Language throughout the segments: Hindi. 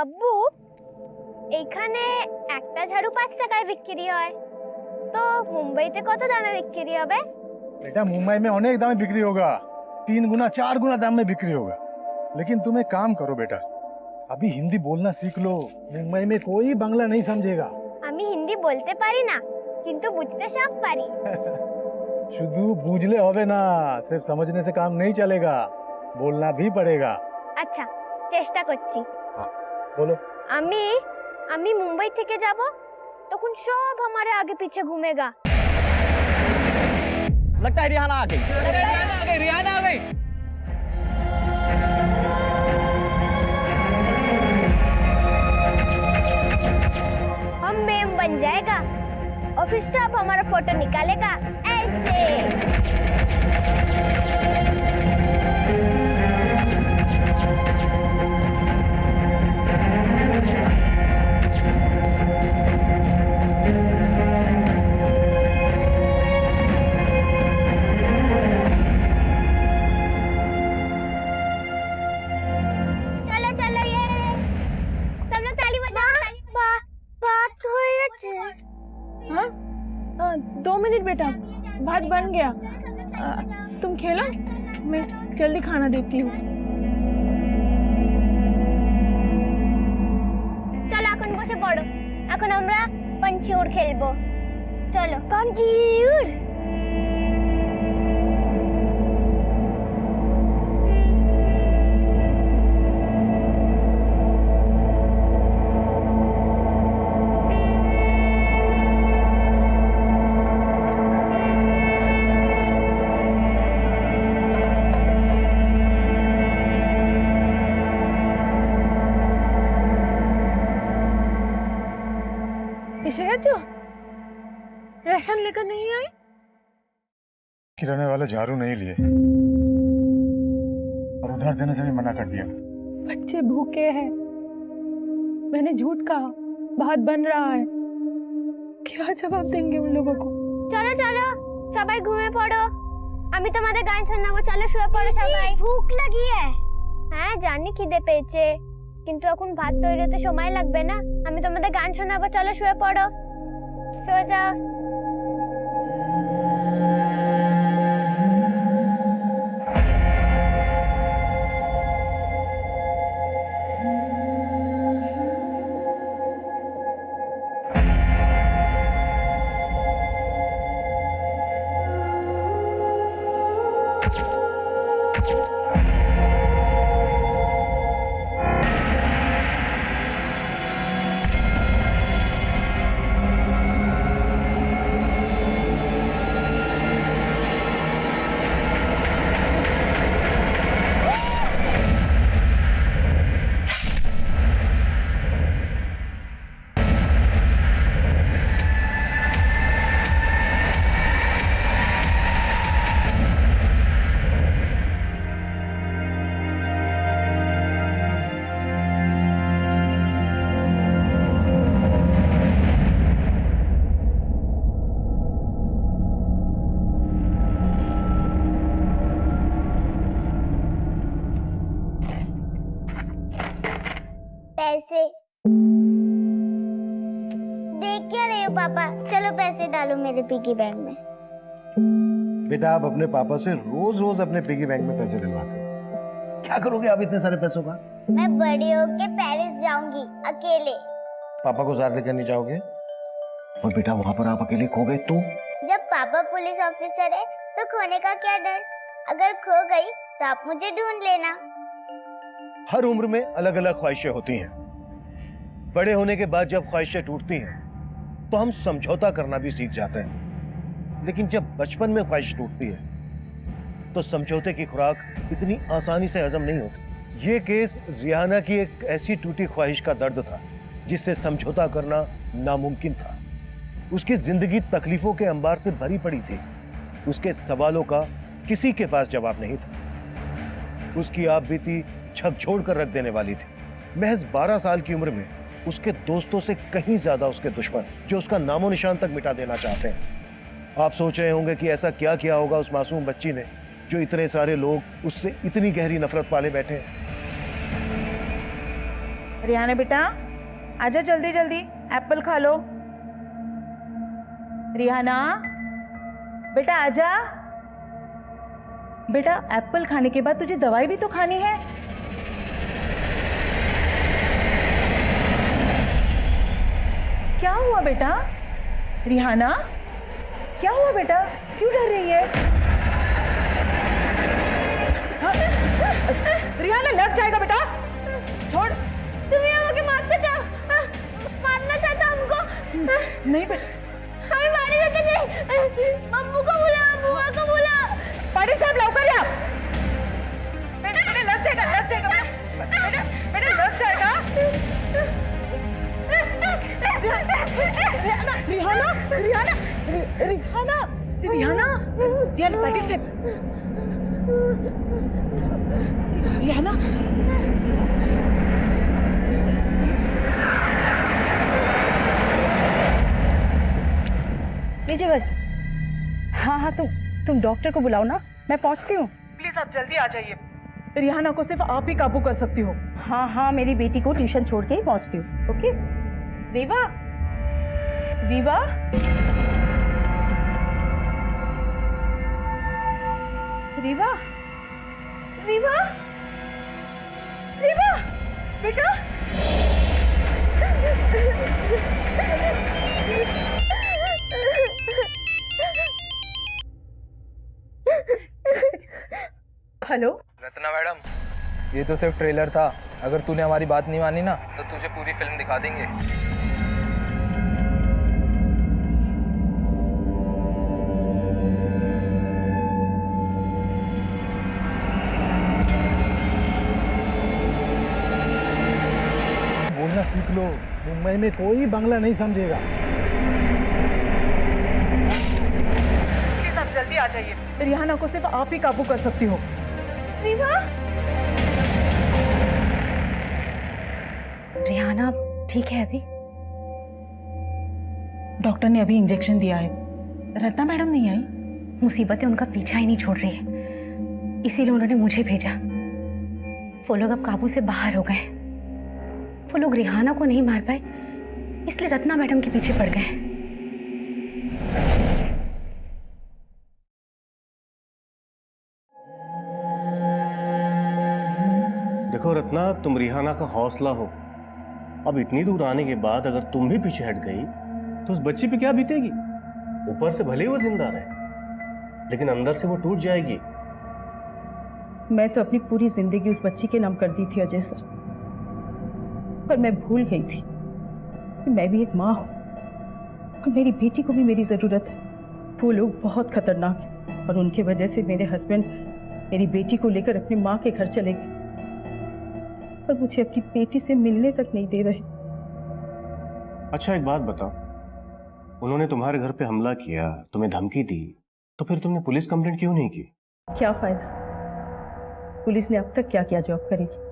আব্বু, এখানে একটা ঝাড়ু 5 টাকায় বিক্রি হয়, তো মুম্বাইতে কত দামে বিক্রি হবে? बेटा मुंबई में अनेक दाम में बिक्री होगा, 3 गुना 4 गुना दाम में बिक्री होगा। लेकिन तुम एक काम करो बेटा, अभी हिंदी बोलना सीख लो। मुंबई में कोई बांग्ला नहीं समझेगा। আমি হিন্দি বলতে পারি না, কিন্তু বুঝতে সব পারি। शुद्ध बूझले होवे ना, सिर्फ समझने से काम नहीं चलेगा, बोलना भी पड़ेगा। আচ্ছা, চেষ্টা করছি। हाँ, बोलो। আমি আমি মুম্বাই থেকে যাব, তখন সব हमारे आगे पीछे घूमेगा। लगता है रिहाना आ गई। रिहाना आ गई। हम मेम बन जाएगा और फिर सब हमारा फोटो निकालेगा ऐसे। चलो चलो, ये सब लोग ताली बजाओ। बात हो गई। हाँ? 2 मिनट बेटा, भात बन गया। तुम खेलो, मैं जल्दी खाना देती हूँ। চলো এখন বসে পড়ো, এখন আমরা পাঞ্চিউর খেলবো। চলো পাঞ্চিউর। এসে গেছো? রেশন लेकर नहीं आई? किराने वाले झाड़ू नहीं लिए और उधार देने से भी मना कर दिया। बच्चे भूखे हैं। मैंने झूठ कहा, भात बन रहा है। क्या जवाब देंगे उन लोगों को? চলো চলো, সবাই ঘুমিয়ে পড়ো, আমি তোমাদের গান শোনাবো। চলো শুয়ে পড়ো সবাই। ভুক লাগিয়ে? হ্যাঁ জানি খিদে পেয়েছে, কিন্তু এখন ভাত তৈরি হতে সময় লাগবে না। আমি তোমাদের গান শোনাবো, চলো শুয়ে পড়ো, শুয়ে যাও। पैसे देख क्या रहे हो पापा? चलो पैसे डालो मेरे पिगी बैंक में। बेटा आप अपने पापा से रोज रोज अपने पिगी बैंक में पैसे दिलवाते हो। क्या करोगे आप इतने सारे पैसों का? मैं बड़ी होके पेरिस जाऊंगी अकेले। पापा को साथ लेकर नहीं जाओगे? और बेटा वहाँ पर आप अकेले खो गए तो? जब पापा पुलिस ऑफिसर है तो खोने का क्या डर? अगर खो गई तो आप मुझे ढूंढ लेना। हर उम्र में अलग अलग ख्वाहिशें होती हैं। बड़े होने के बाद जब ख्वाहिशें टूटती हैं तो हम समझौता करना भी सीख जाते हैं, लेकिन जब बचपन में ख्वाहिश टूटती है तो समझौते की खुराक इतनी आसानी से हजम नहीं होती। ये केस रिहाना की एक ऐसी टूटी ख्वाहिश का दर्द था जिससे समझौता करना नामुमकिन था। उसकी जिंदगी तकलीफों के अंबार से भरी पड़ी थी। उसके सवालों का किसी के पास जवाब नहीं था। उसकी आप बीती झकझोर कर रख देने वाली थी। महज 12 साल की उम्र में उसके दोस्तों से कहीं ज्यादा उसके दुश्मन, जो उसका नामो निशान तक मिटा देना चाहते हैं। आप सोच रहे होंगे कि ऐसा क्या किया होगा उस मासूम बच्ची ने जो इतने सारे लोग उससे इतनी गहरी नफरत पाले बैठे हैं। रिहाना बेटा आजा जल्दी जल्दी, एप्पल खा लो। रिहाना बेटा आजा। बेटा एप्पल खाने के बाद तुझे दवाई भी तो खानी है। क्या हुआ बेटा? रिहाना क्या हुआ बेटा, क्यों डर रही है? हाँ? रिहाना लग जाएगा बेटा, छोड़। तुम यहाँ आके मारना चाहता हमको? नहीं बेटा, हमें मारने देते नहीं। अम्मू को बुला, बुआ को बुला। पाटिल साहब लौकर या। बेटा लग जाएगा बेटा, बेटा लग जाएगा। रिहाना रिहाना रिहाना रिहाना रिहाना रिहाना पाटिल साहब, रिहाना लीजिए बस। हाँ हाँ तुम डॉक्टर को बुलाओ ना, मैं पहुंचती हूँ। प्लीज आप जल्दी आ जाइए, रिहाना को सिर्फ आप ही काबू कर सकती हो। हाँ हाँ मेरी बेटी को ट्यूशन छोड़ के ही पहुंचती हूँ। ओके रीवा, रीवा रीवा रीवा रीवा बेटा। हेलो रत्ना मैडम, ये तो सिर्फ ट्रेलर था। अगर तूने हमारी बात नहीं मानी ना तो तुझे पूरी फिल्म दिखा देंगे। बोलना सीख लो, मुंबई में कोई बांग्ला नहीं समझेगा। प्लीज आप जल्दी आ जाइए, रिहाना को सिर्फ आप ही काबू कर सकती हो। रिहाना ठीक है अभी? डॉक्टर ने अभी इंजेक्शन दिया है। रत्ना मैडम नहीं आई? मुसीबतें उनका पीछा ही नहीं छोड़ रही है, इसीलिए उन्होंने मुझे भेजा। वो लोग अब काबू से बाहर हो गए। वो लोग रिहाना को नहीं मार पाए, इसलिए रत्ना मैडम के पीछे पड़ गए। देखो रत्ना, तुम रिहाना का हौसला हो। अब इतनी दूर आने के बाद अगर तुम भी पीछे हट गई तो उस बच्ची पे क्या बीतेगी? ऊपर से भले ही वो जिंदा रहे, लेकिन अंदर से वो टूट जाएगी। मैं तो अपनी पूरी जिंदगी उस बच्ची के नाम कर दी थी अजय सर, पर मैं भूल गई थी कि मैं भी एक माँ हूँ और मेरी बेटी को भी मेरी ज़रूरत है। वो लोग बहुत खतरनाक हैं और उनकी वजह से मेरे हस्बैंड मेरी बेटी को लेकर अपनी माँ के घर चले गए, पर मुझे अपनी बेटी से मिलने तक नहीं दे रहे। अच्छा एक बात बताओ, उन्होंने तुम्हारे घर पे हमला किया, तुम्हें धमकी दी, तो फिर तुमने पुलिस कंप्लेंट क्यों नहीं की? क्या फायदा, पुलिस ने अब तक क्या क्या जॉब करेगी।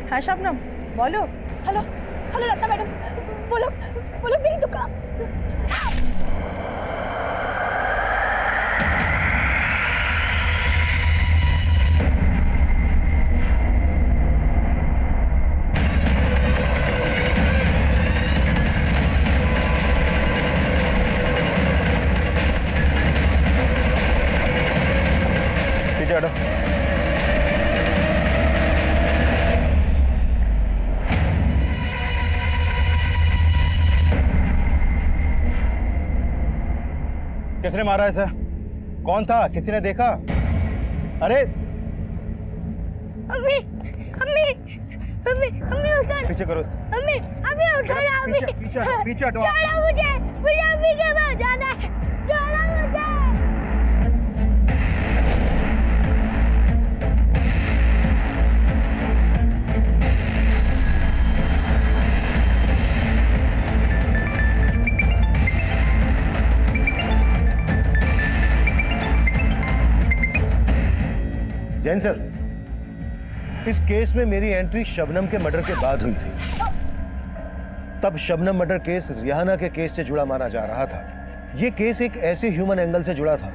हाँ शबनम बोलो। हेलो हेलो रत्ना मैडम, बोलो बोलो मेरी दुकान। पीछे हटो। किसने मारा इसे? कौन था? किसी ने देखा? अरे अम्मी अम्मी अम्मी अम्मी उठो, पीछे करो। अम्मी अम्मी उठो ना, अम्मी पीछे हटो। छोड़ो मुझे, मुझे अम्मी के पास जाना है, छोड़ो मुझे। जैन सर, इस केस में मेरी एंट्री शबनम के मर्डर के बाद हुई थी। तब शबनम मर्डर केस रिहाना के केस से जुड़ा माना जा रहा था, ये केस एक ऐसे ह्यूमन एंगल से जुड़ा था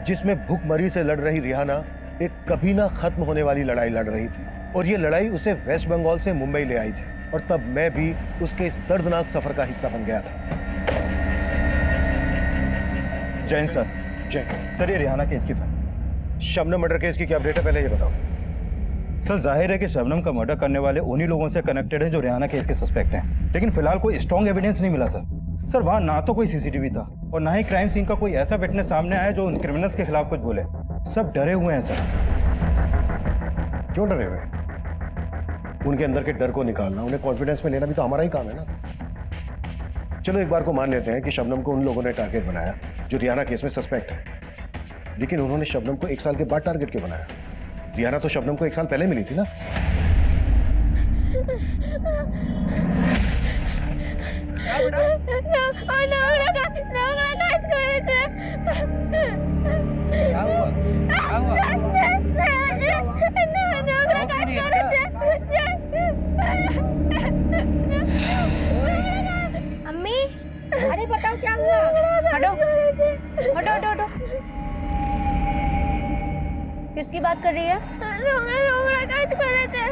जिसमें भूखमरी से लड़ रही रिहाना एक कभी ना खत्म होने वाली लड़ाई लड़ रही थी, और ये लड़ाई उसे वेस्ट बंगाल से मुंबई ले आई थी, और तब मैं भी उसके इस दर्दनाक सफर का हिस्सा बन गया था। जैन सर। जय। सर ये रिहाना केस की फाइल। शबनम मर्डर केस की क्या अपडेट है, पहले ये बताओ। सर जाहिर है कि शबनम का मर्डर करने वाले उन्हीं लोगों से कनेक्टेड है जो रिहाना केस के सस्पेक्ट हैं, लेकिन फिलहाल कोई स्ट्रॉन्ग एविडेंस नहीं मिला सर वहाँ ना तो कोई सीसीटीवी था और ना ही क्राइम सीन का कोई ऐसा विटनेस सामने आया जो उन क्रिमिनल्स के खिलाफ कुछ बोले। सब डरे हुए हैं सर। क्यों डरे हुए? उनके अंदर के डर को निकालना, उन्हें कॉन्फिडेंस में लेना भी तो हमारा ही काम है ना। चलो एक बार को मान लेते हैं कि शबनम को उन लोगों ने टारगेट बनाया जो रिहाना केस में सस्पेक्ट है, लेकिन उन्होंने शबनम को 1 साल के बाद टारगेट क्यों बनाया? रिहाना तो शबनम को 1 साल पहले मिली थी ना। क्या हुआ? क्या हुआ? अम्मी, अरे बताओ क्या हुआ? हटो हटो हटो हटो। किसकी बात कर रही है? रोंगड़ा काज करे थे।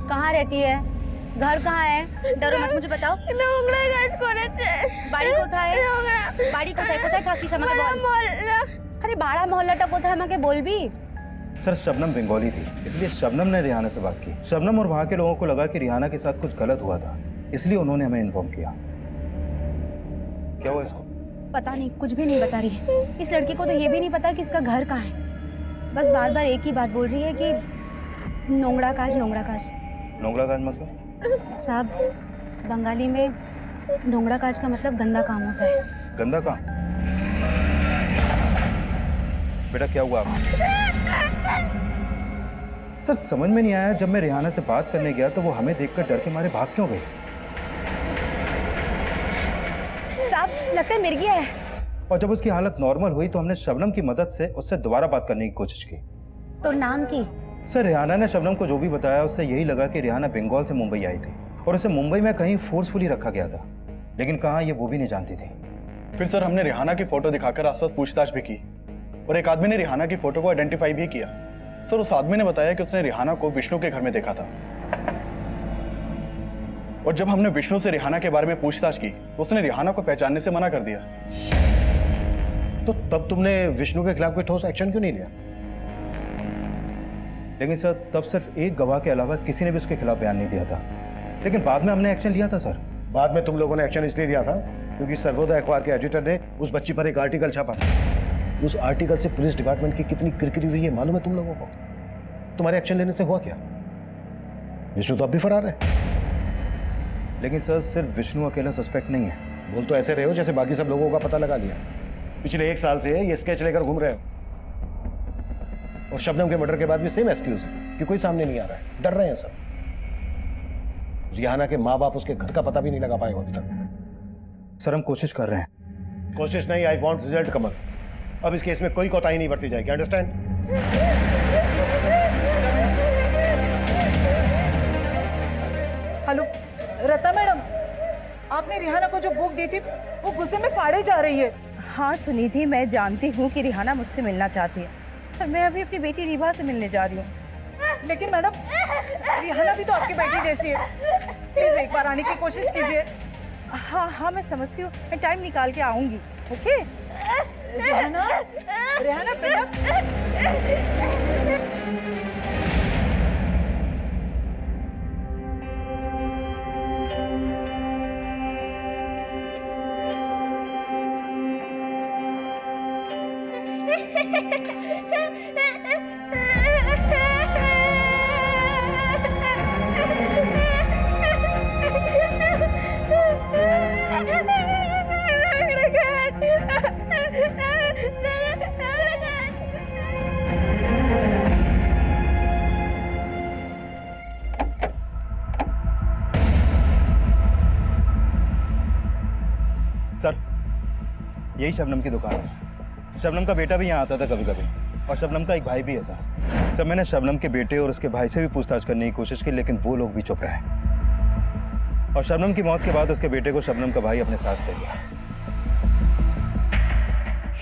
कहाँ रहती है? घर कहाँ है? डरो मत, मुझे बताओ। रोंगड़ा काज करे थे। বাড়ি কোথায়? বাড়ি কোথায়? কোথায় থাকিস আমাকে বল। আরে বাড়া মহল্লাটা কোথায় আমাকে বলবি? सर शबनम बंगाली थी, इसलिए शबनम ने रिहाना से बात की। शबनम और वहाँ के लोगों को लगा कि रिहाना के साथ कुछ गलत हुआ था, इसलिए उन्होंने हमें इन्फॉर्म किया। क्या हुआ इसको? पता नहीं, कुछ भी नहीं बता रही है। इस लड़की को तो ये भी नहीं पता कि इसका घर कहाँ है। बस बार बार एक ही बात बोल रही है कि नोंगड़ा काज नोंगड़ा काज। नोंगड़ा काज मतलब? सब बंगाली में नोंगड़ा काज का मतलब गंदा काम होता है। गंदा काम? बेटा क्या हुआ आपको? सर समझ में नहीं आया, जब मैं रिहाना से बात करने गया तो वो हमें देखकर डर के मारे भाग क्यों गई? साहब लगता है मिर गया है। और जब उसकी हालत नॉर्मल हुई तो हमने शबनम की मदद से उससे दोबारा बात करने की कोशिश की। तो नाम की? सर रिहाना ने शबनम को जो भी बताया उससे यही लगा कि रिहाना बंगाल से मुंबई आई थी और उसे मुंबई में कहीं फोर्सफुली रखा गया था, लेकिन कहाँ ये वो भी नहीं जानती थी। फिर सर हमने रिहाना की फोटो दिखाकर आसपास पूछताछ भी की और एक आदमी ने रिहाना की फोटो को आइडेंटिफाई भी किया। सर उस आदमी ने बताया कि उसने रिहाना को विष्णु के घर में देखा था, और जब हमने विष्णु से रिहाना के बारे में पूछताछ की तो उसने रिहाना को पहचानने से मना कर दिया। तो तब तुमने विष्णु के खिलाफ कोई ठोस एक्शन क्यों नहीं लिया? लेकिन सर तब सिर्फ एक गवाह के अलावा किसी ने भी उसके खिलाफ बयान नहीं दिया था, लेकिन बाद में हमने एक्शन लिया था सर। बाद में तुम लोगों ने एक्शन इसलिए लिया था क्योंकि सर्वोदय अखबार के एडिटर ने उस बच्ची पर एक आर्टिकल छापा था। उस आर्टिकल से पुलिस डिपार्टमेंट की कितनी किरकिरी हुई है मालूम है तुम लोगों को? तुम्हारे एक्शन लेने से हुआ क्या? विष्णु तो अब भी फरार है। लेकिन सर सिर्फ विष्णु अकेला सस्पेक्ट नहीं है। बोल तो ऐसे रहे हो जैसे बाकी सब लोगों का पता लगा लिया। पिछले 1 साल से ये स्केच लेकर घूम रहे हो, और शबनम के मर्डर के बाद भी सेम एक्सक्यूज है कि कोई सामने नहीं आ रहा है, डर रहे हैं सब। रिहाना के माँ बाप उसके घर का पता भी नहीं लगा पाए अभी तक। सर हम कोशिश कर रहे हैं। कोशिश नहीं, आई वांट रिजल्ट कमल। अब इस केस में कोई कोताही नहीं बरती जाएगी, अंडरस्टैंड? हेलो रत्ना मैडम, आपने रिहाना को जो बुक दी थी वो गुस्से में फाड़े जा रही है। हाँ सुनिधि, मैं जानती हूँ कि रिहाना मुझसे मिलना चाहती है, पर मैं अभी अपनी बेटी रिभा से मिलने जा रही हूँ। लेकिन मैडम रिहाना भी तो आपकी बेटी जैसी है, प्लीज एक बार आने की कोशिश कीजिए। हाँ हाँ मैं समझती हूँ, मैं टाइम निकाल के आऊँगी। ओके रिहाना, रिहाना बेटा। सर यही शबनम की दुकान है। शबनम का बेटा भी यहाँ आता था कभी कभी, और शबनम का एक भाई भी है सर। मैंने मैंने शबनम के बेटे और उसके भाई से भी पूछताछ करने की कोशिश की, लेकिन वो लोग भी चुप रहे। और शबनम की मौत के बाद उसके बेटे को शबनम का भाई अपने साथ ले गया।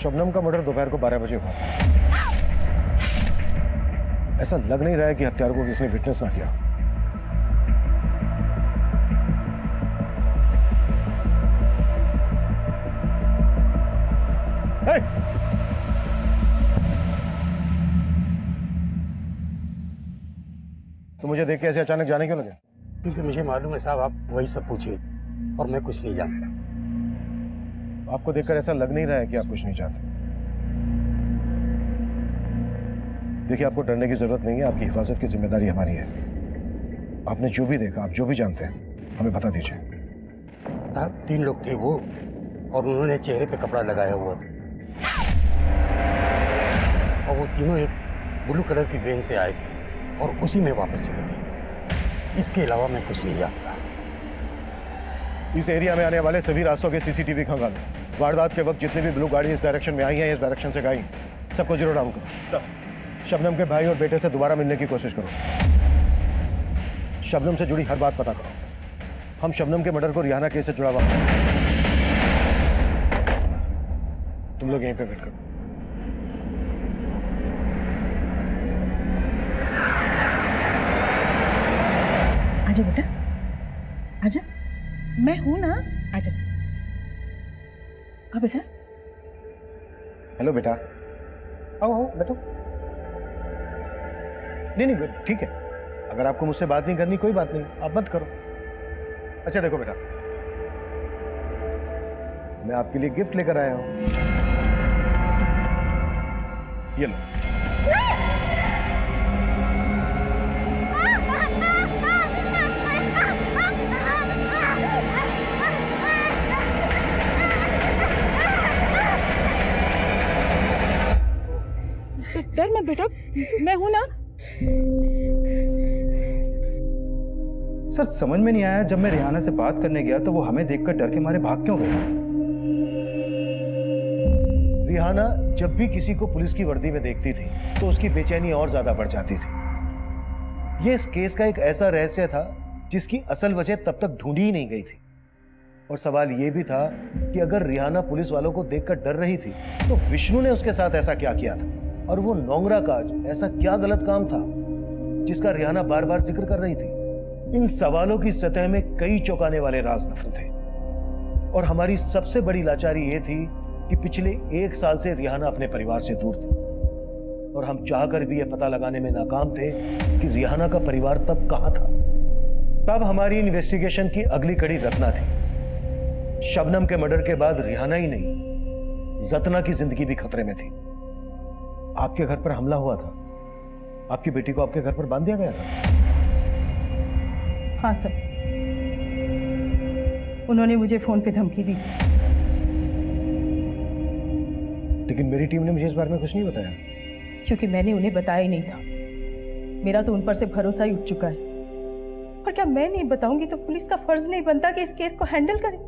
शबनम का मर्डर दोपहर को 12 बजे हुआ। ऐसा लग नहीं रहा है कि हत्यारों को किसी ने विटनेस ना किया। तो मुझे देख के ऐसे अचानक जाने क्यों लगे? क्योंकि मुझे मालूम है साहब, आप वही सब पूछिए और मैं कुछ नहीं जानता। आपको देखकर ऐसा लग नहीं रहा है कि आप कुछ नहीं जानते। देखिए, आपको डरने की जरूरत नहीं है, आपकी हिफाजत की जिम्मेदारी हमारी है। आपने जो भी देखा, आप जो भी जानते हैं, हमें बता दीजिए। साहब 3 लोग थे वो, और उन्होंने चेहरे पे कपड़ा लगाया हुआ था, और वो तीनों एक ब्लू कलर की वैन से आए थे और उसी में वापस चले गए। इसके अलावा मैं कुछ नहीं जानता। इस एरिया में आने वाले सभी रास्तों के सीसीटीवी खंगालो। वारदात के वक्त जितनी भी ब्लू गाड़ी इस डायरेक्शन में आई है, इस डायरेक्शन से गई, सबको 0 डाउन करो। शबनम के भाई और बेटे से दोबारा मिलने की कोशिश करो। शबनम से जुड़ी हर बात पता करो। हम शबनम के मर्डर को रिहाना केस से जुड़ा हुआ। तुम लोग यहीं पे वेट करो। आजा बेटा, आजा, मैं हूं ना, आजा। हाँ बेटा। हेलो बेटा, आओ आओ बैठो। नहीं ठीक है, अगर आपको मुझसे बात नहीं करनी कोई बात नहीं, आप मत करो। अच्छा देखो बेटा, मैं आपके लिए गिफ्ट लेकर आया हूं। ये लो। डर मत बेटा, मैं हूं ना। सर समझ में नहीं आया, जब मैं रिहाना से बात करने गया तो वो हमें देखकर डर के मारे भाग क्यों गया? रिहाना जब भी किसी को पुलिस की वर्दी में देखती थी तो उसकी बेचैनी और ज्यादा बढ़ जाती थी। ये इस केस का एक ऐसा रहस्य था जिसकी असल वजह तब तक ढूंढी ही नहीं गई थी। और सवाल यह भी था कि अगर रिहाना पुलिस वालों को देखकर डर रही थी तो विष्णु ने उसके साथ ऐसा क्या किया था, और वो नोंगरा काज ऐसा क्या गलत काम था जिसका रिहाना बार बार जिक्र कर रही थी। इन सवालों की सतह में कई चौंकाने वाले राज दफन थे, और हमारी सबसे बड़ी लाचारी यह थी कि पिछले 1 साल से रिहाना अपने परिवार से दूर थी, और हम चाहकर भी यह पता लगाने में नाकाम थे कि रिहाना का परिवार तब कहां था। तब हमारी इन्वेस्टिगेशन की अगली कड़ी रत्ना थी। शबनम के मर्डर के बाद रिहाना ही नहीं, रत्ना की जिंदगी भी खतरे में थी। आपके घर पर हमला हुआ था, आपकी बेटी को आपके घर पर बांध दिया गया था। हाँ सर, उन्होंने मुझे फोन पे धमकी दी थी। लेकिन मेरी टीम ने मुझे इस बारे में कुछ नहीं बताया। क्योंकि मैंने उन्हें बताया ही नहीं था। मेरा तो उन पर से भरोसा ही उठ चुका है। और क्या मैं नहीं बताऊंगी तो पुलिस का फर्ज नहीं बनता कि इस केस को हैंडल करे?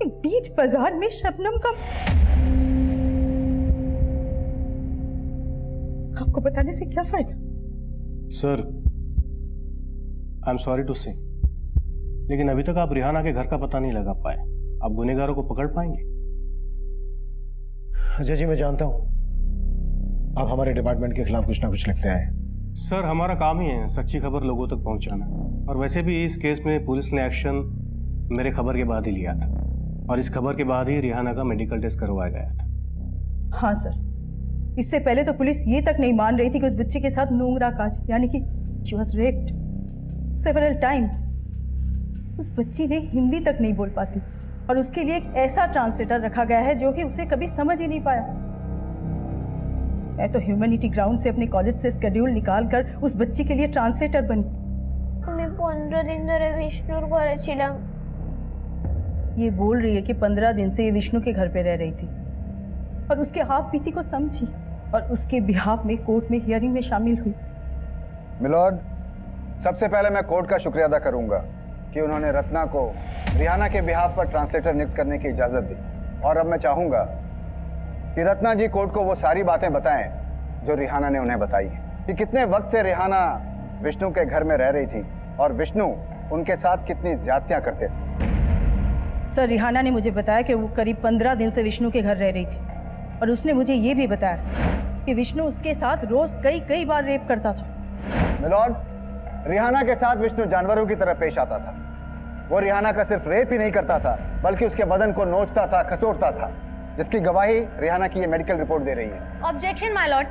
बीच बाजार में शबनम का, आपको बताने से क्या फायदा? Sir, I am sorry to say, लेकिन अभी तक आप रिहाना के घर का पता नहीं लगा पाए। आप गुनहगारों को पकड़ पाएंगे? अजय जी, मैं जानता हूं आप हमारे डिपार्टमेंट के खिलाफ कुछ ना कुछ लिखते आए। सर, हमारा काम ही है सच्ची खबर लोगों तक पहुंचाना, और वैसे भी इस केस में पुलिस ने एक्शन मेरे खबर के बाद ही लिया था, और इस खबर के बाद ही रिहाना का मेडिकल टेस्ट करवाया गया था। हाँ सर, इससे पहले तो पुलिस ये तक नहीं मान रही थी कि उस बच्ची के साथ नोंगरा काज, यानी कि she was raped several times। उस बच्ची ने हिंदी तक नहीं बोल पाती, और उसके लिए एक ऐसा ट्रांसलेटर रखा गया है जो कि उसे कभी समझ ही नहीं पाया। मैं तो ह्यूमैनिटी ग्राउंड से अपने कॉलेज से स्केड्यूल निकाल कर उस बच्ची के लिए ट्रांसलेटर बनी। मैं 15 दिन धरे विष्णुर घरे छिलाम। ये बोल रही है कि 15 दिन से ये विष्णु के घर पे रह रही थी और उसके हाथ बीती को समझी और उसके बिहाफ में कोर्ट में हियरिंग में शामिल हुई। मिलॉर्ड, सबसे पहले मैं कोर्ट का शुक्रिया अदा करूंगा कि उन्होंने रत्ना को रिहाना के बिहाफ पर ट्रांसलेटर नियुक्त करने की इजाजत दी, और अब मैं चाहूंगा कि रत्ना जी कोर्ट को वो सारी बातें बताएं जो रिहाना ने उन्हें बताई, कि कितने वक्त से रिहाना विष्णु के घर में रह रही थी और विष्णु उनके साथ कितनी ज्यादतियां करते थे। सर, रिहाना ने मुझे बताया कि वो करीब 15 दिन से विष्णु के घर रह रही थी और उसने मुझे ये भी बताया कि विष्णु उसके साथ रोज कई बार रेप करता था। मिलॉर्ड, रिहाना के साथ विष्णु जानवरों की तरह पेश आता था। वो रिहाना का सिर्फ रेप ही नहीं करता था, बल्कि उसके बदन को नोचता था, खसोटता था, जिसकी गवाही रिहाना की ये मेडिकल रिपोर्ट दे रही है। Objection my lord.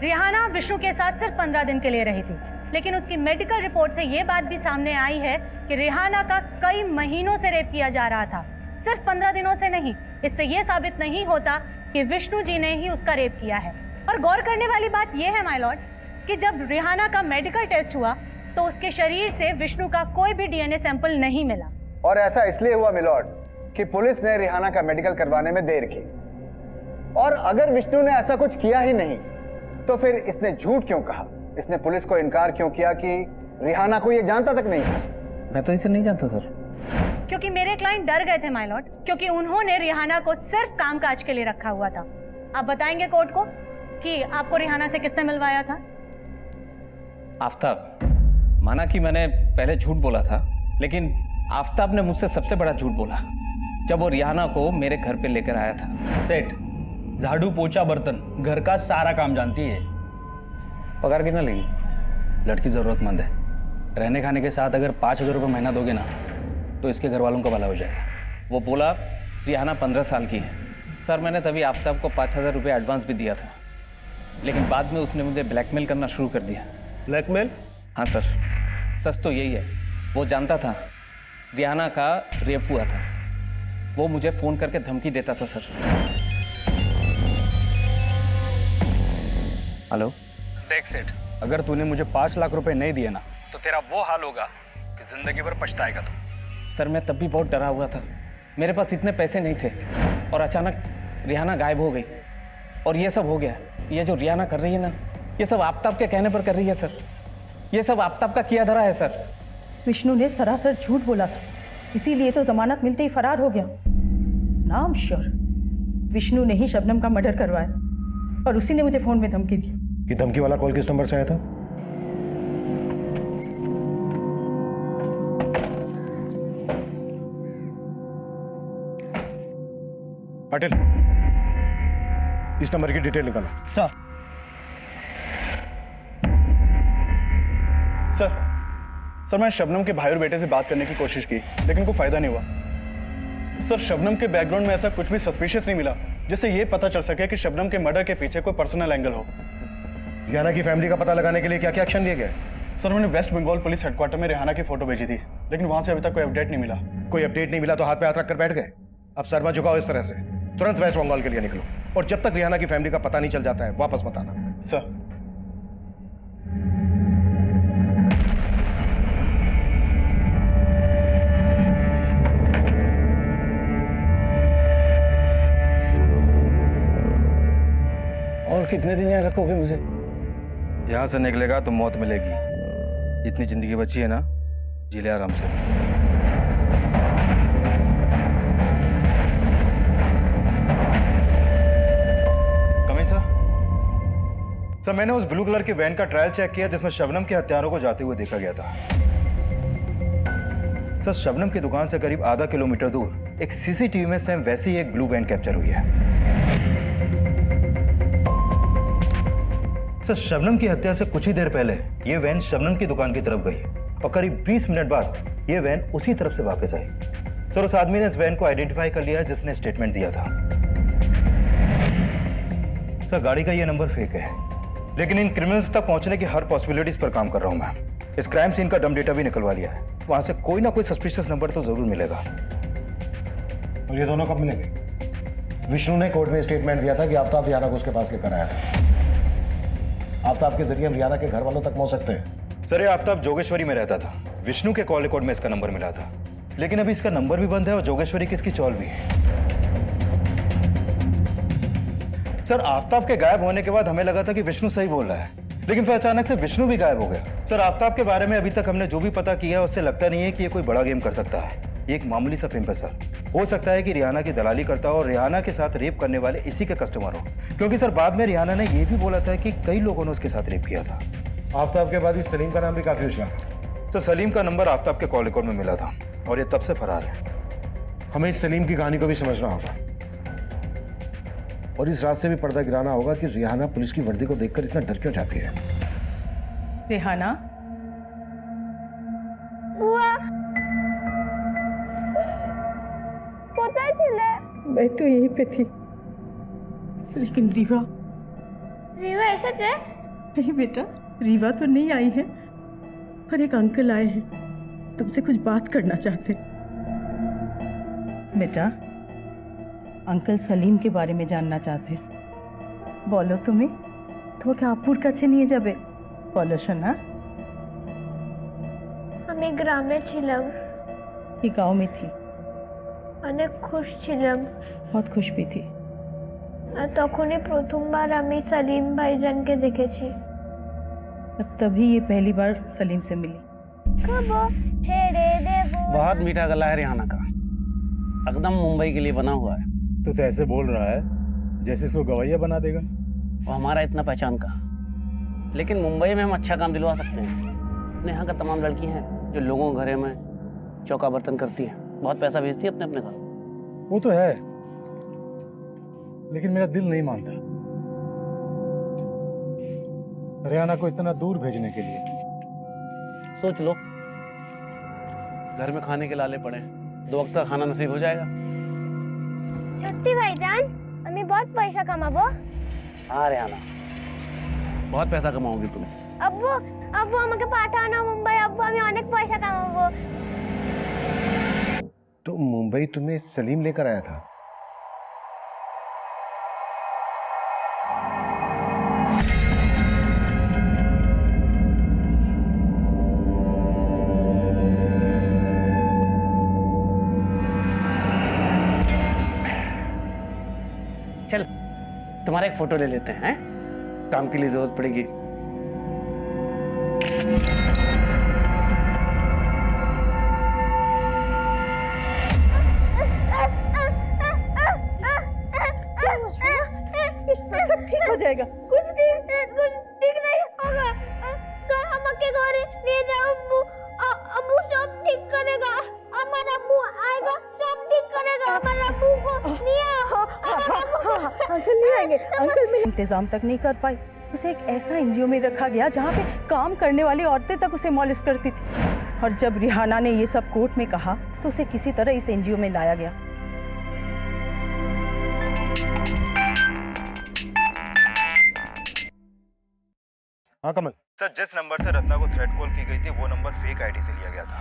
Rihana Vishnu के साथ सिर्फ 15 दिन के लिए रही थी, लेकिन उसकी मेडिकल रिपोर्ट से ये बात भी सामने आई है कि रिहाना का कई महीनों से रेप किया जा रहा था, सिर्फ 15 दिनों से नहीं। इससे ये साबित नहीं होता कि विष्णु जी ने ही उसका रेप किया है। और गौर करने वाली बात यह है माय लॉर्ड कि जब रिहाना का मेडिकल टेस्ट हुआ तो उसके शरीर से विष्णु का कोई भी डीएनए सैंपल नहीं मिला। और ऐसा इसलिए हुआ मिलॉर्ड कि पुलिस ने रिहाना का मेडिकल करवाने में देर की। और अगर विष्णु ने ऐसा कुछ किया ही नहीं तो फिर इसने झूठ क्यों कहा? इसने पुलिस को इनकार क्यों किया कि रिहाना को ये जानता तक नहीं था? मैं तो इसे नहीं जानता सर। क्योंकि मेरे क्लाइंट डर गए थे माय लॉर्ड, क्योंकि उन्होंने रिहाना को सिर्फ कामकाज के लिए रखा हुआ था। आप बताएंगे कोर्ट को कि आपको रिहाना से किसने मिलवाया था? आफ्ताब। माना कि मैंने पहले झूठ बोला था, लेकिन आफ्ताब ने मुझसे सबसे बड़ा झूठ बोला जब वो रिहाना को मेरे घर पे लेकर आया था। सेठ, झाड़ू पोछा बर्तन घर का सारा काम जानती है। पगार कितना लेगी? लड़की जरूरतमंद है, रहने खाने के साथ अगर 5,000 रुपये महीना दोगे ना तो इसके घर वालों का भला हो जाएगा। वो बोला रिहाना 15 साल की है। सर, मैंने तभी आफ्ताब को 5,000 रुपये एडवांस भी दिया था, लेकिन बाद में उसने मुझे ब्लैकमेल करना शुरू कर दिया। ब्लैकमेल? हाँ सर, सच तो यही है। वो जानता था रिहाना का रेप हुआ था, वो मुझे फ़ोन करके धमकी देता था सर। हेलो, देख सेठ, अगर तूने मुझे 5 लाख रुपए नहीं दिए ना तो तेरा वो हाल होगा कि जिंदगी भर पछताएगा तू। सर, मैं तब भी बहुत डरा हुआ था, मेरे पास इतने पैसे नहीं थे और अचानक रिहाना गायब हो गई और ये सब हो गया। ये जो रिहाना कर रही है ना, ये सब आफ्ताब के कहने पर कर रही है सर। ये सब आफ्ताब का किया धरा है सर। विष्णु ने सरासर झूठ बोला था, इसीलिए तो जमानत मिलते ही फरार हो गया। नाम श्योर विष्णु ने ही शबनम का मर्डर करवाया और उसी ने मुझे फोन में धमकी दी। कि धमकी वाला कॉल किस नंबर से आया था? पाटिल, इस नंबर की डिटेल निकालो। सर मैंने शबनम के भाई और बेटे से बात करने की कोशिश की, लेकिन कोई फायदा नहीं हुआ। सर, शबनम के बैकग्राउंड में ऐसा कुछ भी सस्पिशियस नहीं मिला जिससे ये पता चल सके कि शबनम के मर्डर के पीछे कोई पर्सनल एंगल हो। रिहाना की फैमिली का पता लगाने के लिए क्या क्या एक्शन लिए गए? सर, मैंने वेस्ट बंगाल पुलिस हेडक्वार्टर में रिहाना की फोटो भेजी थी, लेकिन वहां से अभी तक कोई अपडेट नहीं मिला। कोई अपडेट नहीं मिला तो हाथ पे हाथ रख कर बैठ गए? अब सरमा झुकाओ इस तरह से, तुरंत वेस्ट बंगाल के लिए निकलो और जब तक रिहाना की फैमिली का पता नहीं चल जाता है वापस मत आना। सर। और कितने दिन यहाँ रखोगे मुझे? यहाँ से निकलेगा तो मौत मिलेगी। जितनी जिंदगी बची है ना, जी ले आराम से। कमिंग सर, मैंने उस ब्लू कलर की वैन का ट्रायल चेक किया जिसमें शबनम के हत्यारों को जाते हुए देखा गया था। सर, शबनम की दुकान से करीब आधा किलोमीटर दूर एक सीसीटीवी में सेम वैसी ही एक ब्लू वैन कैप्चर हुई है। सर, शबनम की हत्या से कुछ ही देर पहले ये वैन शबनम की दुकान की तरफ गई और करीब 20 मिनट बाद ये वैन उसी तरफ से वापस आई। सर, उस आदमी ने इस वैन को आइडेंटिफाई कर लिया जिसने स्टेटमेंट दिया था। सर, गाड़ी का ये नंबर फेक है, लेकिन इन क्रिमिनल्स तक पहुंचने की हर पॉसिबिलिटीज पर काम कर रहा हूं मैं। इस क्राइम सीन का डम डेटा भी निकलवा लिया है, वहां से कोई ना कोई सस्पिशियस नंबर तो जरूर मिलेगा। और ये दोनों कब मिलेंगे? विष्णु ने कोर्ट में स्टेटमेंट दिया था कि आफ्ताब रिहाना को उसके पास लेकर आया था। आफ्ताब के जरिए हम रिहाना के घर वालों तक पहुंच सकते हैं। सर, ये आफ्ताब जोगेश्वरी में रहता था। विष्णु के कॉल रिकॉर्ड में इसका नंबर मिला था, लेकिन अभी इसका नंबर भी बंद है और जोगेश्वरी की इसकी चौल भी है। सर, आफ्ताब के गायब होने के बाद हमें लगा था कि विष्णु सही बोल रहा है, लेकिन फिर अचानक से विष्णु भी गायब हो गया। सर, आफ्ताब के बारे में अभी तक हमने जो भी पता किया है उससे लगता नहीं है कि ये कोई बड़ा गेम कर सकता है। ये एक मामूली सा पिंप है सर। हो सकता है कि रिहाना की दलाली करता हो और रिहाना के साथ रेप करने वाले इसी के कस्टमर हो, क्योंकि सर बाद में रिहाना ने यह भी बोला था कि कई लोगों ने उसके साथ रेप किया था। आफ्ताब के बाद इस सलीम का नाम भी काफी उछला था। सर सलीम का नंबर आफ्ताब के कॉल रिकॉर्ड में मिला था और ये तब से फरार है। हमें इस सलीम की कहानी को भी समझना होगा और इस रात से भी पर्दा गिराना होगा कि रिहाना पुलिस की वर्दी को देखकर इतना डर क्यों जाती है। रिहाना, बुआ पता चला मैं तो यहीं पे थी, लेकिन रीवा रीवा ऐसा है? नहीं बेटा, रीवा तो नहीं आई है, पर एक अंकल आए हैं, तुमसे कुछ बात करना चाहते हैं। बेटा, अंकल सलीम के बारे में जानना चाहते। बोलो तुम्हें তোমাকে আপুর কাছে নিয়ে যাবে, বলো শোনা। আমি গ্রামে ছিলাম। কি গাঁव में थी? অনেক খুশ ছিলাম। बहुत खुश भी थी। আর তখনই প্রথমবার আমি সালিম ভাইজানকে দেখেছি। और तभी ये पहली बार सलीम से मिली। খাবো ছেড়ে দেব। बहुत मीठा गला है रिहाना का, एकदम मुंबई के लिए बना हुआ है। तू तो ऐसे बोल रहा है जैसे इसको गवैया बना देगा। वो हमारा इतना पहचान का, लेकिन मुंबई में हम अच्छा काम दिलवा सकते हैं। अपने यहाँ का तमाम लड़की हैं जो लोगों के घरे में चौका बर्तन करती हैं, बहुत पैसा भेजती है अपने अपने घर। वो तो है, लेकिन मेरा दिल नहीं मानता रिहाना को इतना दूर भेजने के लिए। सोच लो, घर में खाने के लाले पड़े, 2 वक्त का खाना नसीब हो जाएगा। সত্যি ভাইজান আমি बहुत পয়সা কামাবো। हाँ रिहाना, बहुत पैसा कमाओगी तुम। আব্বু আব্বু আমাকে পাঠাও না মুম্বাই, আব্বু আমি অনেক পয়সা কামাবো। तो मुंबई तुम्हें सलीम लेकर आया था? चल तुम्हारा एक फोटो ले लेते हैं, काम के लिए जरूरत पड़ेगी। सब ठीक हो जाएगा। कुछ ठीक नहीं होगा। আমাকে ঘরে নিয়ে যাও আব্বু। আব্বू सब ठीक करेगा। हमारा अब्बू आएगा, सब ठीक करेगा। हमारा अब्बू को नहीं आओ। अंकल नहीं आएंगे, अंकल मैं इंतजाम तक नहीं कर पाई। उसे एक ऐसा एनजीओ में रखा गया जहाँ पे काम करने वाली औरतें तक उसे मॉलिश करती थी, और जब रिहाना ने ये सब कोर्ट में कहा तो उसे किसी तरह इस एनजीओ में लाया गया। हाँ कमल सर, जिस नंबर से रत्ना को थ्रेट कॉल की गई थी वो नंबर फेक आईडी से लिया गया था,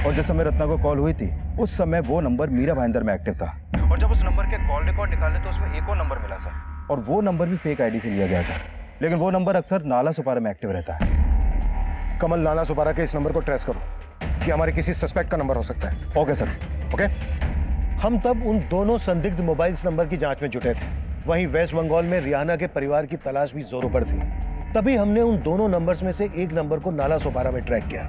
और जिस समय रत्ना को कॉल हुई थी उस समय वो नंबर मीरा भाईंदर में एक्टिव था, और जब उस नंबर के कॉल रिकॉर्ड निकाले तो उसमें एक और नंबर मिला सर, और वो नंबर भी फेक आईडी से लिया गया था, लेकिन वो नंबर अक्सर नाला सुपारा में एक्टिव रहता है। कमल, नाला सुपारा के इस नंबर को ट्रेस करो कि हमारे किसी सस्पेक्ट का नंबर हो सकता है। Okay sir. ओके। हम तब उन दोनों संदिग्ध मोबाइल्स नंबर की जांच में जुटे थे। वहीं वेस्ट बंगाल में रिहाना के परिवार की तलाश भी जोरों पर थी। तभी हमने उन दोनों नंबर्स में से एक नंबर को नाला सोपारा में ट्रैक किया।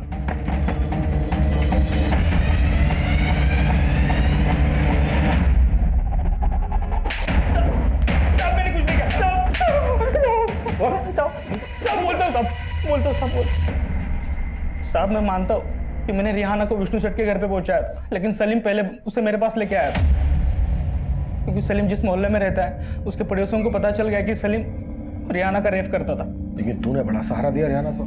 साहब मैं मानता हूँ कि मैंने रिहाना को विष्णु सेठ के घर पे पहुंचाया था, लेकिन सलीम पहले उसे मेरे पास लेके आया था, क्योंकि सलीम जिस मोहल्ले में रहता है उसके पड़ोसियों को पता चल गया कि सलीम रिहाना का रेप करता था। लेकिन तूने बड़ा सहारा दिया रिहाना को।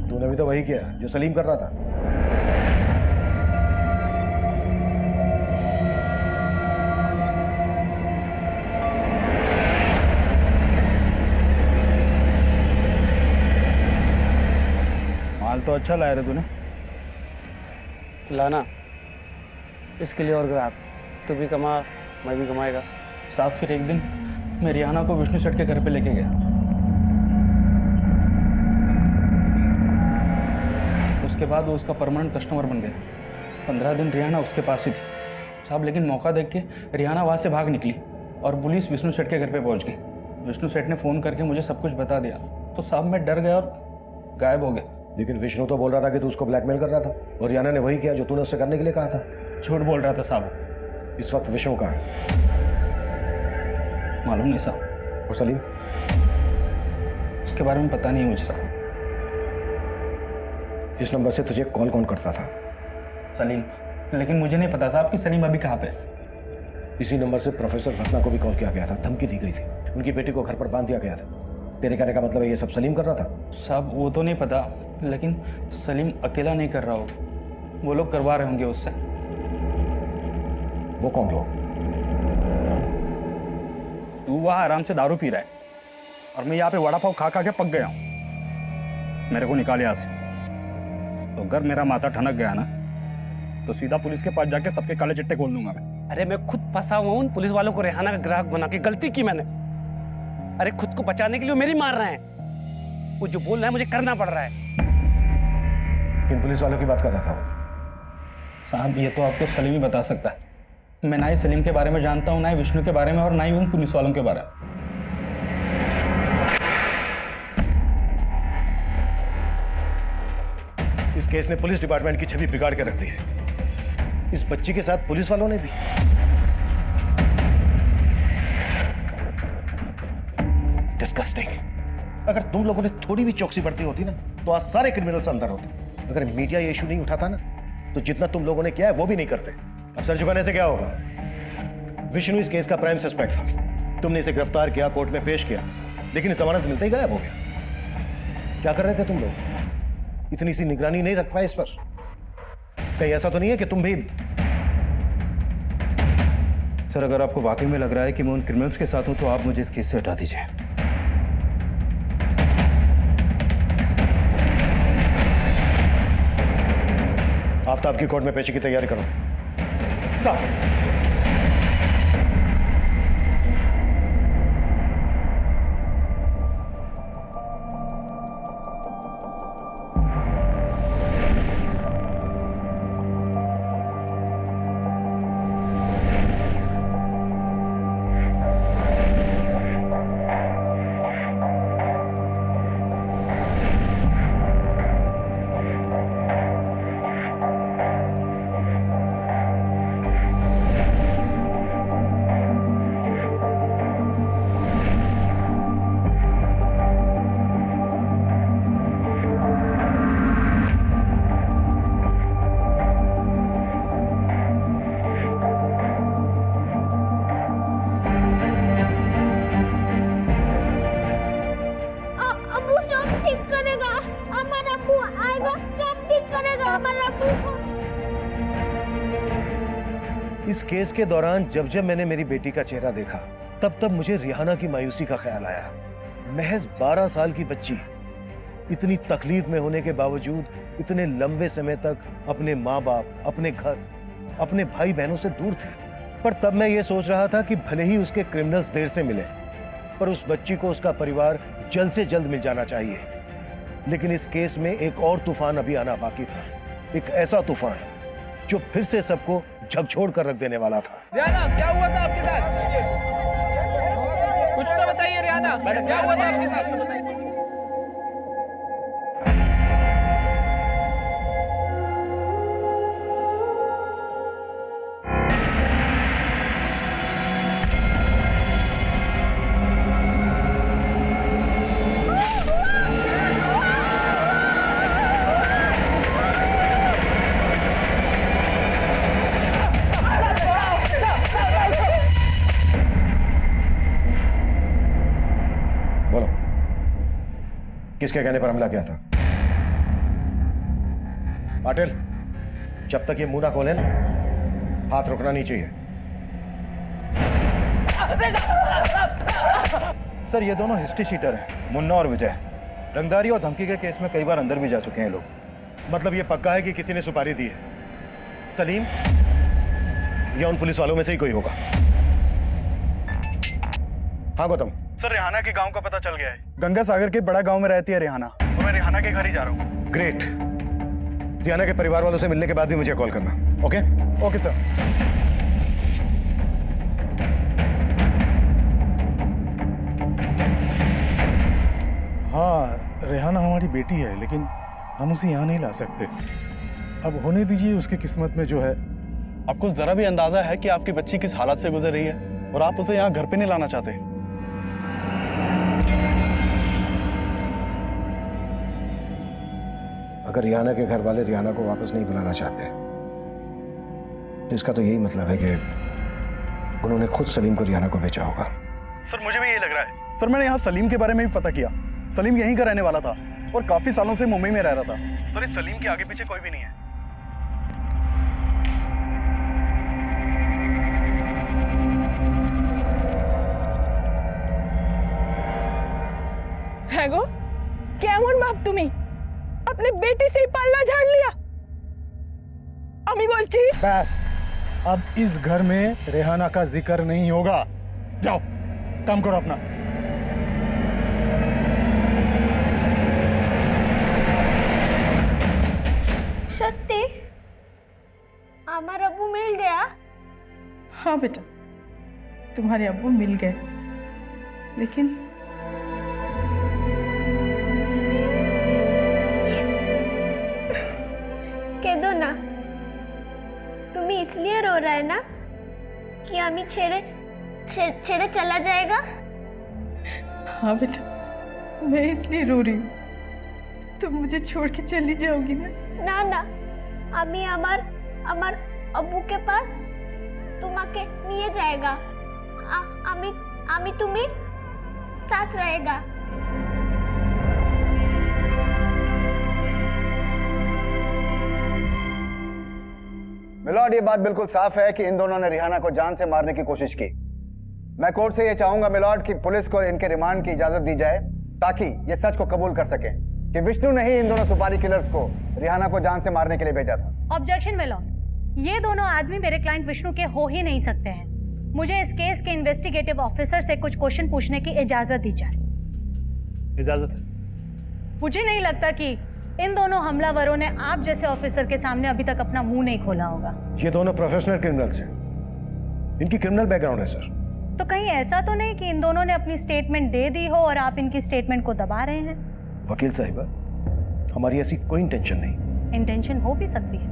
तूने भी तो वही किया जो सलीम कर रहा था। माल तो अच्छा लाया रे तूने। लाना, इसके लिए और ग्राहक, तू भी कमा मैं भी कमाएगा। साहब फिर एक दिन मैं रिहाना को विष्णु सेठ के घर पे लेके गया। उसके बाद वो उसका परमानेंट कस्टमर बन गया। 15 दिन रिहाना उसके पास ही थी साहब, लेकिन मौका देख के रिहाना वहाँ से भाग निकली और पुलिस विष्णु सेठ के घर पे पहुँच गई। विष्णु सेठ ने फ़ोन करके मुझे सब कुछ बता दिया, तो साहब मैं डर गया और गायब हो गया। लेकिन विष्णु तो बोल रहा था कि तू उसको ब्लैकमेल कर रहा था, और रिहाना ने वही किया जो तूने उससे करने के लिए कहा था। झूठ बोल रहा था साहब। इस वक्त विष्णु कहाँ है? मालूम नहीं साहब। और सलीम? उसके बारे में पता नहीं मुझे साहब। इस नंबर से तुझे कॉल कौन करता था? सलीम, लेकिन मुझे नहीं पता साहब कि सलीम अभी कहाँ पे। इसी नंबर से प्रोफेसर रत्ना को भी कॉल किया गया था, धमकी दी गई थी, उनकी बेटी को घर पर बांध दिया गया था। तेरे कहने का मतलब है ये सब सलीम कर रहा था? साहब वो तो नहीं पता, लेकिन सलीम अकेला नहीं कर रहा हो, वो लोग करवा रहे होंगे उससे। वो कौन लोग? तू वहाँ आराम से दारू पी रहा है और मैं यहाँ पे वड़ा पाव खा खा के पक गया हूँ। मेरे को निकाल यहाँ से, तो अगर मेरा माथा ठनक गया ना तो सीधा पुलिस के पास जाके सबके काले चिट्टे खोल दूंगा मैं। अरे मैं खुद फंसा हुआ हूँ उन पुलिस वालों को रेहाना का ग्राहक बना के, गलती की मैंने। अरे खुद को बचाने के लिए मेरी मार रहे हैं, वो जो बोल रहा है मुझे करना पड़ रहा है। किन पुलिस वालों की बात कर रहा था वो? साहब ये तो आपको सलीम ही बता सकता है। मैं ना ही सलीम के बारे में जानता हूँ, ना ही विष्णु के बारे में, और ना ही उन पुलिस वालों के बारे में। इस केस ने पुलिस डिपार्टमेंट की छवि बिगाड़ के रख दी है। इस बच्ची के साथ पुलिस वालों ने भी। डिस्गस्टिंग। अगर तुम लोगों ने थोड़ी भी चौकसी बरती होती ना तो आज सारे क्रिमिनल्स अंदर होते। अगर मीडिया ये इशू नहीं उठाता ना तो जितना तुम लोगों ने किया है वो भी नहीं करते। अब सर झुकाने से क्या होगा? विष्णु इस केस का प्राइम सस्पेक्ट था, तुमने इसे गिरफ्तार किया, कोर्ट में पेश किया, लेकिन जमानत मिलते ही गायब हो गया। क्या कर रहे थे तुम लोग? इतनी सी निगरानी नहीं रख पाए इस पर? कहीं ऐसा तो नहीं है कि तुम भी? सर अगर आपको वाकई में लग रहा है कि मैं उन क्रिमिनल्स के साथ हूं तो आप मुझे इस केस से हटा दीजिए। आफ्ताब की कोर्ट में पेशी की तैयारी करो। सर इस केस के दौरान जब जब मैंने मेरी बेटी का चेहरा देखा तब तब मुझे रिहाना की मायूसी का ख्याल आया। महज 12 साल की बच्ची इतनी तकलीफ में होने के बावजूद इतने लंबे समय तक अपने माँ बाप, अपने घर, अपने भाई बहनों से दूर थी। पर तब मैं ये सोच रहा था कि भले ही उसके क्रिमिनल्स देर से मिले, पर उस बच्ची को उसका परिवार जल्द से जल्द मिल जाना चाहिए। लेकिन इस केस में एक और तूफान अभी आना बाकी था, एक ऐसा तूफान जो फिर से सबको झकझोर कर रख देने वाला था। रिहाना, क्या हुआ था आपके साथ? कुछ तो बताइए रिहाना, क्या हुआ था आपके साथ? किसके कहने पर हमला किया था? पाटिल, जब तक ये मुंह ना खोले ना, हाथ रुकना नहीं चाहिए। सर ये दोनों हिस्ट्री शीटर हैं, मुन्ना और विजय। रंगदारी और धमकी के केस में कई बार अंदर भी जा चुके हैं लोग। मतलब ये पक्का है कि किसी ने सुपारी दी है? सलीम या उन पुलिस वालों में से ही कोई होगा? हाँ गौतम। सर रिहाना के गांव का पता चल गया है। गंगा सागर के बड़ा गांव में रहती है रिहाना, तो मैं रिहाना के घर ही जा रहा हूँ। ग्रेट। रिहाना के परिवार वालों से मिलने के बाद भी मुझे कॉल करना। ओके? Okay sir. हाँ, रेहाना हमारी बेटी है, लेकिन हम उसे यहाँ नहीं ला सकते। अब होने दीजिए उसकी किस्मत में जो है। आपको जरा भी अंदाजा है कि आपकी बच्ची किस हालत से गुजर रही है और आप उसे यहाँ घर पे नहीं लाना चाहते? अगर रिहाना के घर वाले रिहाना को वापस नहीं बुलाना चाहते तो इसका तो यही मतलब है कि उन्होंने खुद सलीम को रिहाना को बेचा होगा। सर मुझे भी ये लग रहा है। सर मैंने यहाँ सलीम के बारे में भी पता किया। सलीम यहीं का रहने वाला था और काफी सालों से मुंबई में रह रहा था। सर इस सलीम के आगे पीछे कोई भी नहीं है। হ্যাঁ গো, কেমন বাপ তুমি? अपने बेटी से ही पालना झाड़ लिया। अमी बोलची बस अब इस घर में रेहाना का जिक्र नहीं होगा। जाओ काम करो अपना। सत्य हमारा अब्बू मिल गया? हाँ बेटा, तुम्हारे अब्बू मिल गए, लेकिन कह दो ना, तुम्हें इसलिए रो रहा है ना कि अमी छेड़े चला जाएगा? हाँ बेटा, मैं इसलिए रो रही हूँ। तुम मुझे छोड़ के चली जाओगी ना? ना ना, अमी अमर अब्बू के पास तुम्हाके निये जाएगा। अमी तुम्हें साथ रहेगा। मिलॉर्ड, ये बात बिल्कुल साफ है कि इन दोनों ने रिहाना को जान से मारने की कोशिश की। मैं कोर्ट से ये चाहूंगा मिलॉर्ड कि पुलिस को इनके रिमांड की इजाजत दी जाए ताकि ये सच को कबूल कर सके कि विष्णु ने ही इन दोनों सुपारी किलर्स को रिहाना को जान से मारने के लिए भेजा था। ऑब्जेक्शन मिलॉर्ड, ये दोनों आदमी मेरे क्लाइंट विष्णु के हो ही नहीं सकते हैं। मुझे इस केस के इन्वेस्टिगेटिव ऑफिसर से कुछ क्वेश्चन पूछने की इजाजत दी जाए। इजाजत है। मुझे नहीं लगता कि इन दोनों हमलावरों ने आप जैसे ऑफिसर के सामने अभी तक अपना मुंह नहीं खोला होगा। ये दोनों प्रोफेशनल क्रिमिनल्स हैं, इनकी क्रिमिनल बैकग्राउंड है सर। तो कहीं ऐसा तो नहीं कि इन दोनों ने अपनी स्टेटमेंट दे दी हो और आप इनकी स्टेटमेंट को दबा रहे हैं? वकील साहिबा, हमारी ऐसी कोई इंटेंशन नहीं। इंटेंशन हो भी सकती है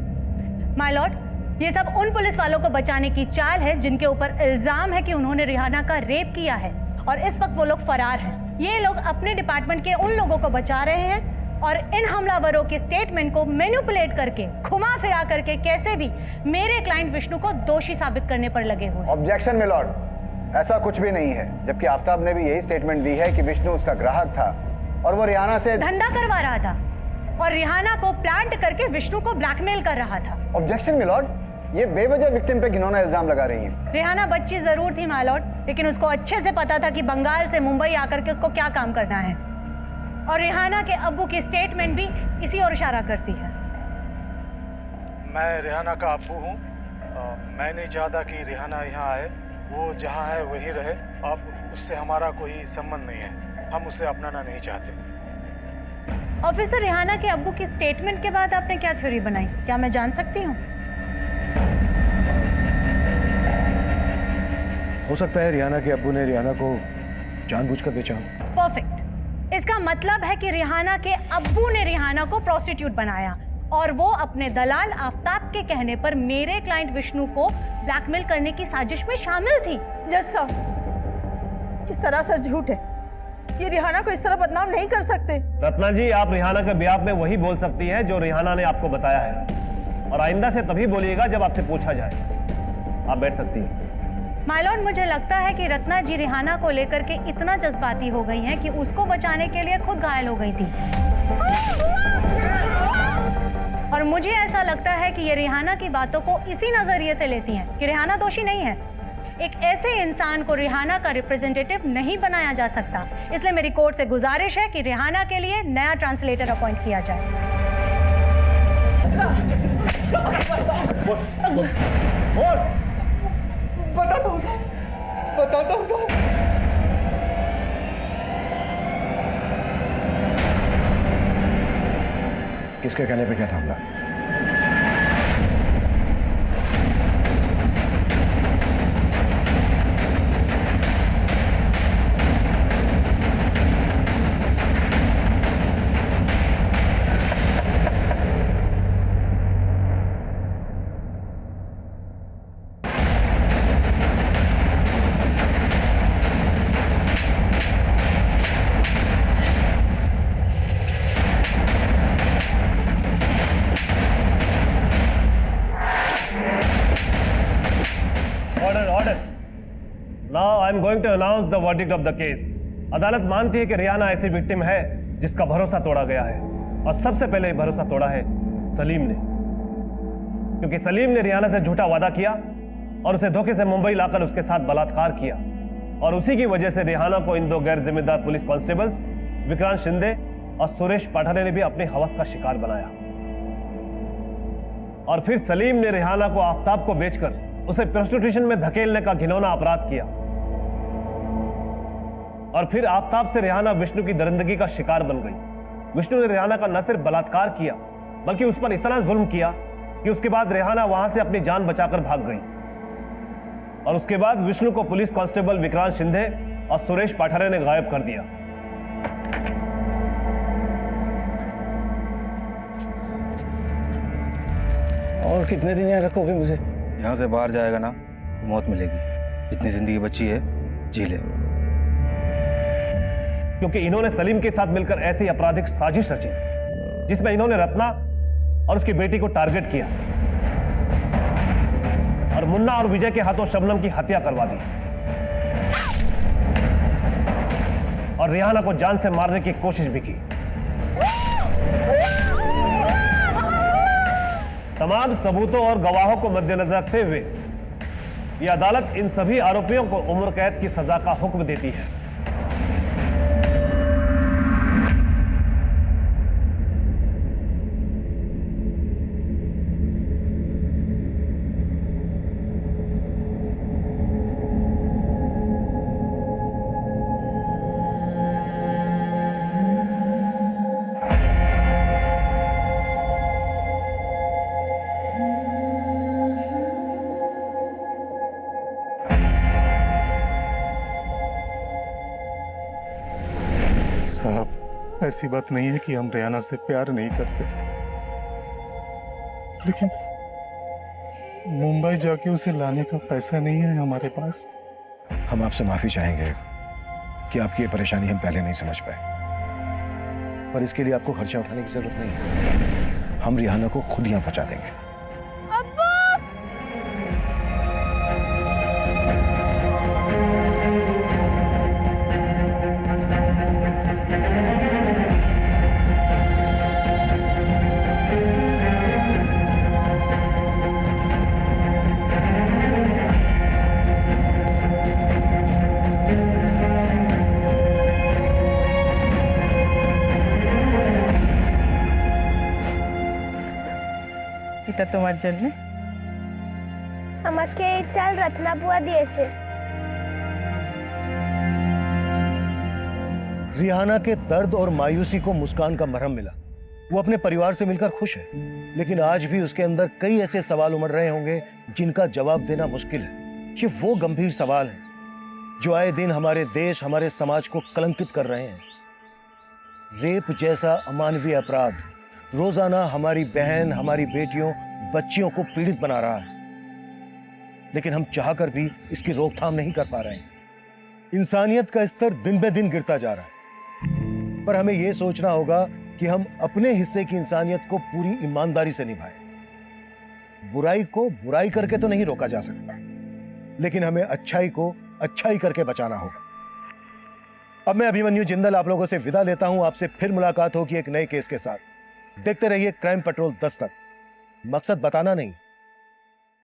माय लॉर्ड। ये सब उन पुलिस वालों को बचाने की चाल है जिनके ऊपर इल्जाम है कि उन्होंने रिहाना का रेप किया है और इस वक्त वो लोग फरार हैं। ये लोग अपने डिपार्टमेंट के उन लोगों को बचा रहे हैं और इन हमलावरों के स्टेटमेंट को मैनिपुलेट करके, घुमा फिरा करके कैसे भी मेरे क्लाइंट विष्णु को दोषी साबित करने पर लगे हुए। ऑब्जेक्शन मिलॉर्ड, ऐसा कुछ भी नहीं है। जबकि आफ्ताब ने भी यही स्टेटमेंट दी है कि विष्णु उसका ग्राहक था और वो रिहाना से धंधा करवा रहा था और रिहाना को प्लांट करके विष्णु को ब्लैकमेल कर रहा था। ऑब्जेक्शन मिलॉर्ड, ये बेवजह विक्टिम पे घिनौना इल्जाम लगा रही है। रिहाना बच्ची जरूर थी माय लॉर्ड, लेकिन उसको अच्छे से पता था कि बंगाल से मुंबई आकर के उसको क्या काम करना है और रिहाना के अब्बू की स्टेटमेंट भी इसी ओर इशारा करती है। मैं रिहाना का अब्बू हूँ। मैं नहीं चाहता कि रिहाना यहाँ आए। वो जहाँ है वहीं रहे। अब उससे हमारा कोई संबंध नहीं है। हम उसे अपनाना नहीं चाहते। ऑफिसर, रिहाना के अब्बू की स्टेटमेंट के बाद आपने क्या थ्योरी बनाई, क्या मैं जान सकती हूँ? हो सकता है रिहाना के अब्बू ने रिहाना को जानबूझकर बेचा हो। परफेक्ट। इसका मतलब है कि रिहाना के अब्बू ने रिहाना को प्रोस्टिट्यूट बनाया और वो अपने दलाल आफ्ताब के कहने पर मेरे क्लाइंट विष्णु को ब्लैकमेल करने की साजिश में शामिल थी। जज साहब, ये सरासर झूठ है। ये रिहाना को इस तरह बदनाम नहीं कर सकते। रत्ना जी, आप रिहाना के बिहाफ में वही बोल सकती हैं जो रिहाना ने आपको बताया है और आइंदा से तभी बोलिएगा जब आपसे पूछा जाए। आप बैठ सकती हैं। माय लॉर्ड, मुझे लगता है कि रत्ना जी रिहाना को लेकर के इतना जज्बाती हो गई हैं कि उसको बचाने के लिए खुद घायल हो गई थी और मुझे ऐसा लगता है कि ये रिहाना की बातों को इसी नजरिए से लेती हैं कि रिहाना दोषी नहीं है। एक ऐसे इंसान को रिहाना का रिप्रेजेंटेटिव नहीं बनाया जा सकता। इसलिए मेरी कोर्ट से गुजारिश है कि रिहाना के लिए नया ट्रांसलेटर अपॉइंट किया जाए। बताता हूँ। किसके कहने पे क्या था हमला? I am going to announce the verdict of the case. अदालत मानती है कि रियाना ऐसी विक्टिम है जिसका भरोसा तोड़ा गया है, और सबसे पहले भरोसा तोड़ा है सलीम ने, क्योंकि सलीम ने रियाना से झूठा वादा किया और उसे धोखे से मुंबई लाकर उसके साथ बलात्कार किया, और उसी की वजह से रिहाना को इन दो गैर जिम्मेदार पुलिस कांस्टेबल्स विक्रांत शिंदे और सुरेश पाठारे ने भी अपनी हवस का शिकार बनाया। और फिर सलीम ने रिहाना को आफताब को बेचकर उसे प्रोस्टिट्यूशन में धकेलने का घिनौना अपराध किया, और फिर आफताब से रिहाना विष्णु की दरिंदगी का शिकार बन गई। विष्णु ने रिहाना का न सिर्फ बलात्कार किया बल्कि उस पर इतना जुल्म किया कि उसके बाद रिहाना वहां से अपनी जान बचाकर भाग गई, और उसके बाद विष्णु को पुलिस कांस्टेबल विक्रांत शिंदे और सुरेश पाठारे ने गायब कर दिया। और कितने दिन यहाँ रखोगे मुझे? यहाँ से बाहर जाएगा ना तो मौत मिलेगी। जितनी जिंदगी बची है जी ले। क्योंकि इन्होंने सलीम के साथ मिलकर ऐसी आपराधिक साजिश रची जिसमें इन्होंने रत्ना और उसकी बेटी को टारगेट किया और मुन्ना और विजय के हाथों शबनम की हत्या करवा दी, और रिहाना को जान से मारने की कोशिश भी की। तमाम सबूतों और गवाहों को मद्देनजर रखते हुए यह अदालत इन सभी आरोपियों को उम्र कैद की सजा का हुक्म देती है। साहब, ऐसी बात नहीं है कि हम रियाना से प्यार नहीं करते, लेकिन मुंबई जाके उसे लाने का पैसा नहीं है हमारे पास। हम आपसे माफी चाहेंगे कि आपकी ये परेशानी हम पहले नहीं समझ पाए, पर इसके लिए आपको खर्चा उठाने की जरूरत नहीं है। हम रिहाना को खुद यहाँ पहुंचा देंगे। এটা তোমার জন্য। আমাকে এই চাল রত্না বুয়া দিয়েছে। रिहाना के दर्द और मायूसी को मुस्कान का मरहम मिला। वो अपने परिवार से मिलकर खुश है, लेकिन आज भी उसके अंदर कई ऐसे सवाल उमड़ रहे होंगे जिनका जवाब देना मुश्किल है। ये वो गंभीर सवाल हैं जो आए दिन हमारे देश, हमारे समाज को कलंकित कर रहे हैं। रेप जैसा अमानवीय अपराध रोजाना हमारी बहन, हमारी बेटियों, बच्चियों को पीड़ित बना रहा है, लेकिन हम चाहकर भी इसकी रोकथाम नहीं कर पा रहे हैं। इंसानियत का स्तर दिन ब दिन गिरता जा रहा है, पर हमें यह सोचना होगा कि हम अपने हिस्से की इंसानियत को पूरी ईमानदारी से निभाएं। बुराई को बुराई करके तो नहीं रोका जा सकता, लेकिन हमें अच्छाई को अच्छाई करके बचाना होगा। अब मैं अभिमन्यु जिंदल आप लोगों से विदा लेता हूं। आपसे फिर मुलाकात होगी एक नए केस के साथ। देखते रहिए क्राइम पेट्रोल 10 तक। मकसद बताना नहीं,